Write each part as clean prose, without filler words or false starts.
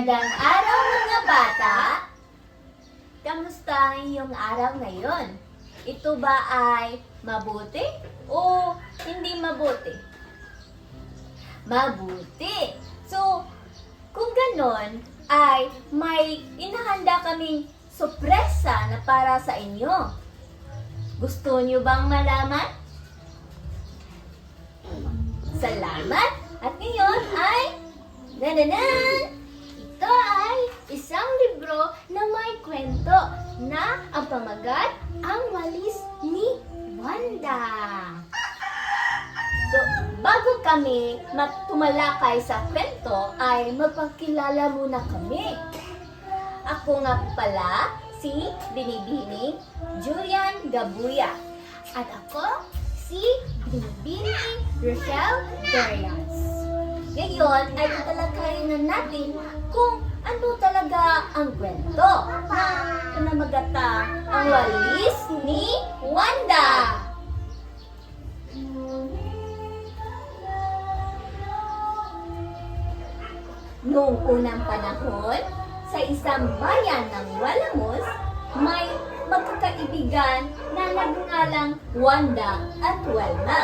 Magandang araw mga bata! Kamusta ang iyong araw ngayon? Ito ba ay mabuti o hindi mabuti? Mabuti! So, kung ganon, ay may inahanda kaming sorpresa na para sa inyo. Gusto niyo bang malaman? Salamat! At ngayon ay nananan! Ito ay isang libro na may kwento na ang pamagat ang walis ni Wanda. So, bago kami tumalakay sa kwento ay magpakilala muna kami. Ako nga pala si Binibining Julian Gabuya. At ako si Binibining Rochelle Darius. Ngayon ay tatalakayin na natin kung ano talaga ang kwento na pinamagata ang walis ni Wanda. Noong unang panahon, sa isang bayan ng Walamos, may magkakaibigan na nagngalang Wanda at Welma.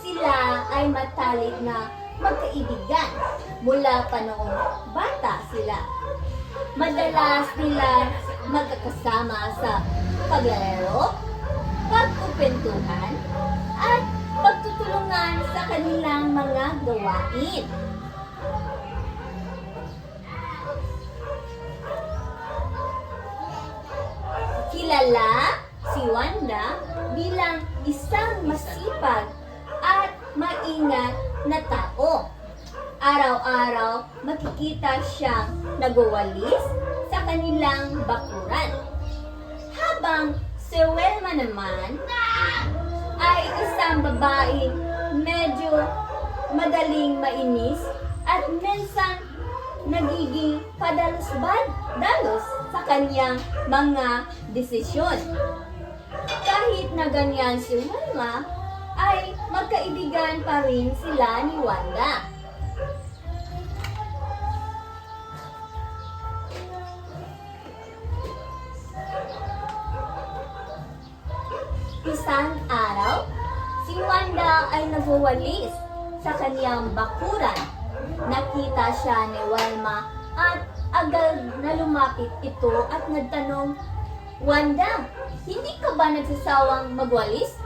Sila ay matalik na magkaibigan mula pa noong bata sila. Madalas nila magkakasama sa paglalaro, pagkupentuhan, at pagtutulungan sa kanilang mga gawain. Kilala si Wanda bilang isang masipag at maingat na tao. Araw-araw makikita siyang nagwawalis sa kanilang bakuran. Habang si Welma naman ay isang babaeng medyo madaling mainis at minsan nagiging padalos-dalos sa kanyang mga desisyon. Kahit na ganyan si Welma, ay magkaibigan pa rin sila ni Wanda. Isang araw, si Wanda ay nagwawalis sa kanyang bakuran. Nakita siya ni Welma at agad na lumapit ito at nagtanong, "Wanda, hindi ka ba nagsasawang magwalis?"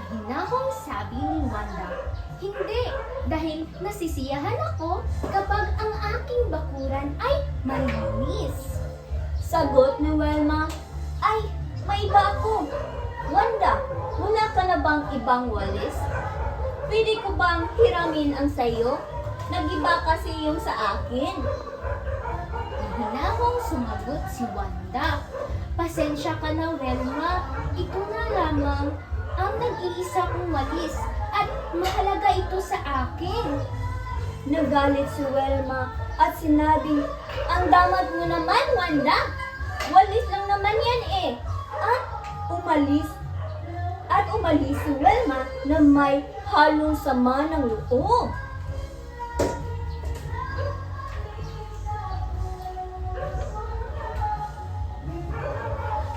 Mahinahong sabi ni Wanda, "Hindi, dahil nasisiyahan ako kapag ang aking bakuran ay malinis." Sagot ni Welma, "Ay, may iba ako. Wanda, wala ka na bang ibang walis? Pwede ko bang hiramin ang sayo? Nag-iba kasi yung sa akin." Mahinahong sumagot si Wanda, "Pasensya ka na, Welma. Ito na lamang ang nag-iisa kong walis at mahalaga ito sa akin." Nagalit si Welma at sinabing, "Ang damot mo naman, Wanda. Walis lang naman yan eh." At umalis si Welma na may halong sama ng loob.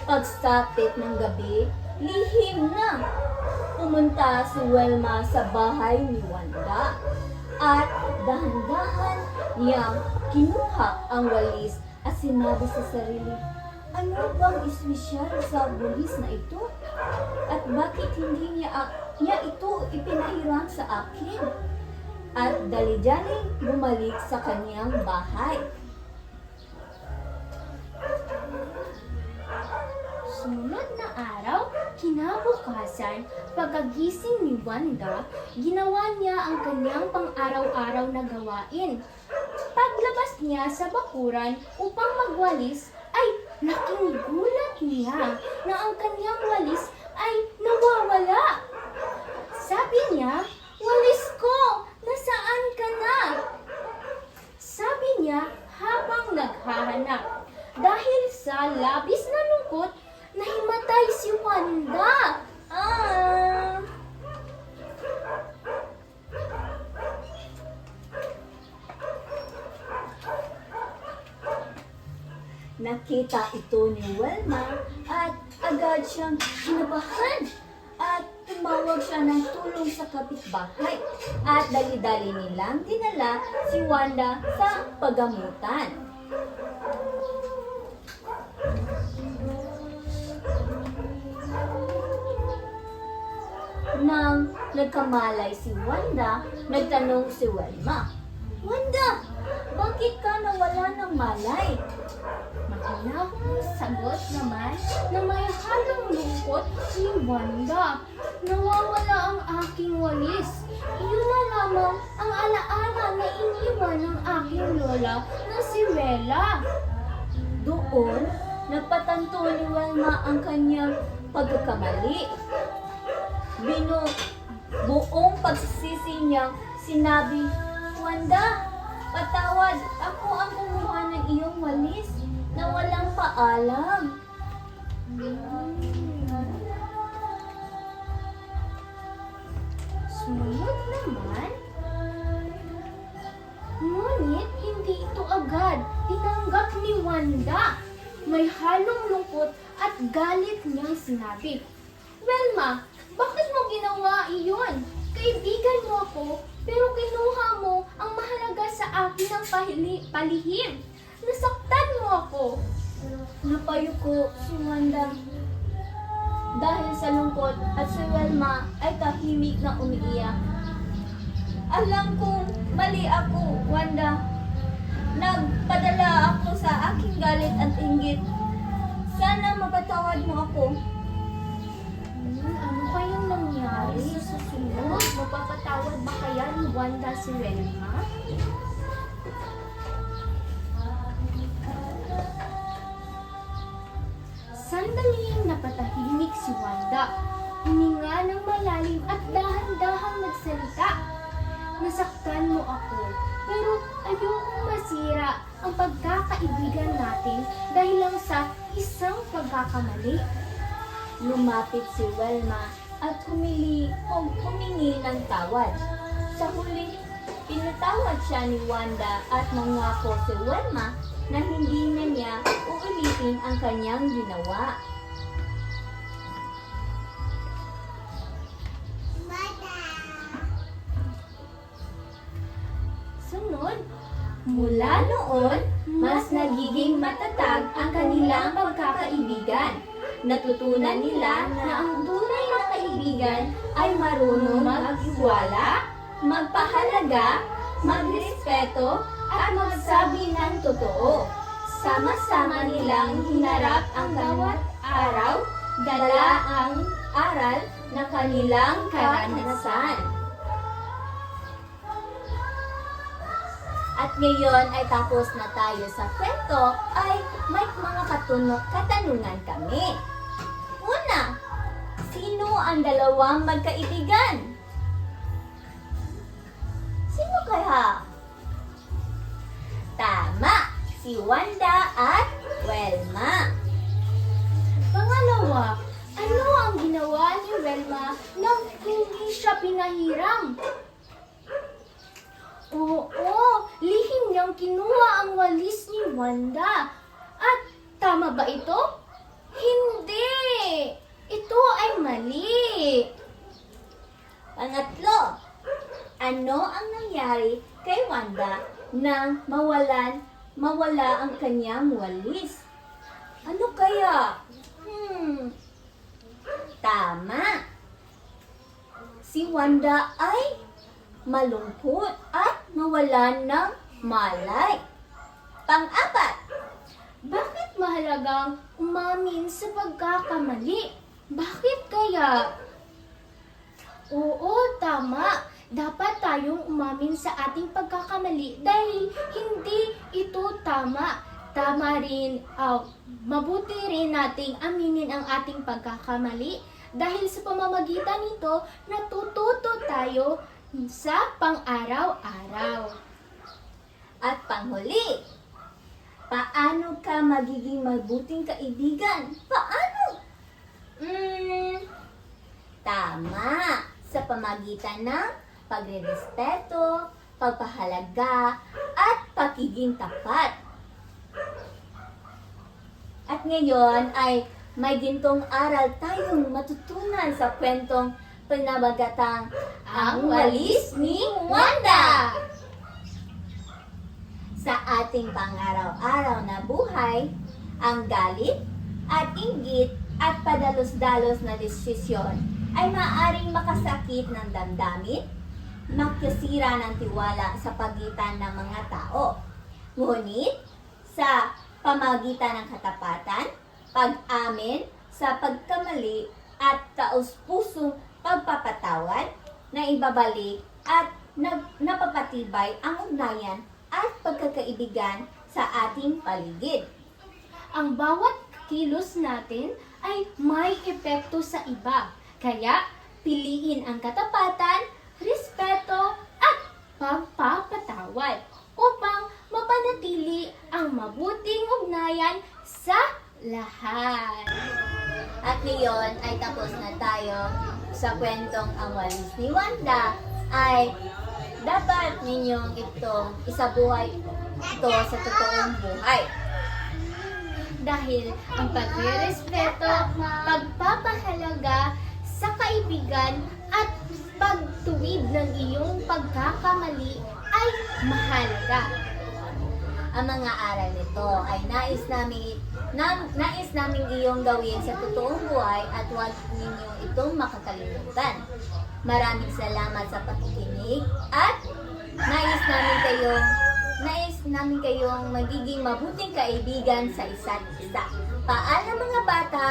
Pagsapit ng gabi, lihim na. Pumunta si Welma sa bahay ni Wanda at dahan-dahan niyang kinuha ang walis at sinabi sa sarili, "Ano bang espesyal sa walis na ito? At bakit hindi niya ito ipinahiram sa akin?" At dali-dali bumalik sa kanyang bahay. Sumunod na araw, kinabukasan, pagkagising ni Wanda, ginawa niya ang kanyang pang-araw-araw na gawain. Paglabas niya sa bakuran upang magwalis, ay laking gulat niya na ang kanyang walis ay nawawala. Sabi niya, "Walis ko, nasaan ka na?" Sabi niya habang naghahanap. Dahil sa labis na lungkot, nahimatay si Wanda. Nakita ito ni Welma at agad siyang kinabahan at tumawag siya ng tulong sa kapitbahay at dali-dali nilang dinala si Wanda sa pagamutan. Nang nagkamalay si Wanda, nagtanong si Welma, "Wanda, bakit ka nawala ng malay?" Mahinahong sagot naman na may halong lungkot ni Wanda. Nawawala ang aking walis. Iyon na lamang ang alaala na iniwan ng aking lola na si Rela. Doon, nagpatanto ni Welma ang kanyang pagkakamali. Buong pagsisisi niyang sinabi, "Wanda, patawad, ako ang kumuha ng iyong walis na walang paalam." Sumunod naman, ngunit hindi ito agad tinanggap ni Wanda. May halong lungkot at galit niyang sinabi, "Welma, bakit mo ginawa iyon? Kaibigan mo ako, pero kinuha mo ang mahalaga sa akin ng palihim. Nasaktan mo ako." Napayuko si Wanda dahil sa lungkot at si Welma ay tahimik na umiiyak. "Alam kong mali ako, Wanda. Nagpadala ako sa aking galit at inggit. Sana mapatawad mo ako." Ano kayang nangyari sa susunod? Mapapatawad ba kaya ni Wanda si Welma? Sandaling napatahimik si Wanda. Huminga ng malalim at dahan-dahang nagsalita. "Nasaktan mo ako, pero ayokong masira ang pagkakaibigan natin dahil lang sa isang pagkakamali." Lumapit si Welma at humingi ng tawad. Sa huli, pinatawad siya ni Wanda at nangako si Welma na hindi na niya uulitin ang kanyang ginawa. Sunod, Mula noon, mas nagiging matatag ang kanilang pagkakaibigan. Natutunan nila na ang tunay na kaibigan ay marunong mag-iwala, magpahalaga, magrespeto, at magsabi ng totoo. Sama-sama nilang hinarap ang bawat araw, dala ang aral na kanilang karanasan. At ngayon ay tapos na tayo sa kwento, ay may mga katanungan kami. Una, sino ang dalawang magkaibigan? Sino kaya? Tama, si Wanda at Welma. Pangalawa, ano ang ginawa ni Welma nang hindi siya pinahiram? Oo, lihim niyang kinuha ang walis ni Wanda. At tama ba ito? Hindi! Ito ay mali. Pangatlo, ano ang nangyari kay Wanda nang mawala ang kanyang walis? Ano kaya? Tama. Si Wanda ay malungkot at mawalan ng malay. Pang-apat, Bakit mahalagang umamin sa pagkakamali? Bakit kaya? Oo, tama. Dapat tayong umamin sa ating pagkakamali dahil hindi ito tama. Tama rin, mabuti rin nating aminin ang ating pagkakamali dahil sa pamamagitan nito, natututo tayo sa pang-araw-araw. at panghuli, paano ka magiging mabuting kaibigan? Paano? Tama. Sa pamagitan ng pagrerespeto, pagpahalaga, at pagiging tapat. At ngayon ay may gintong aral tayong matutunan sa kwentong pinabagatang Ang Walis ni Wanda. Sa ating pang-araw-araw na buhay, ang galit at inggit at padalos-dalos na desisyon ay maaaring makasakit ng damdamin, makasira ng tiwala sa pagitan ng mga tao. Ngunit, sa pamagitan ng katapatan, pag-amin sa pagkamali at taus-pusong pagpapatawad na ibabalik at napapatibay ang ugnayan at pagkakaibigan sa ating paligid. Ang bawat kilos natin ay may epekto sa iba. Kaya, piliin ang katapatan, respeto, at pagpapatawad upang mapanatili ang mabuting ugnayan sa lahat. At ngayon ay tapos na tayo sa kwentong Ang Walis ni Wanda, ay dapat ninyong itong isabuhay ito sa totoong buhay. Dahil ang pagre-respeto, pagpapahalaga sa kaibigan at pagtuwid ng iyong pagkakamali ay mahalaga. Ang mga aral nito ay nais namin iyong gawin sa totoong buhay at huwag ninyong itong makakalimutan. Maraming salamat sa pakikinig at nais namin kayong magiging mabuting kaibigan sa isa't isa. Paalam mga bata!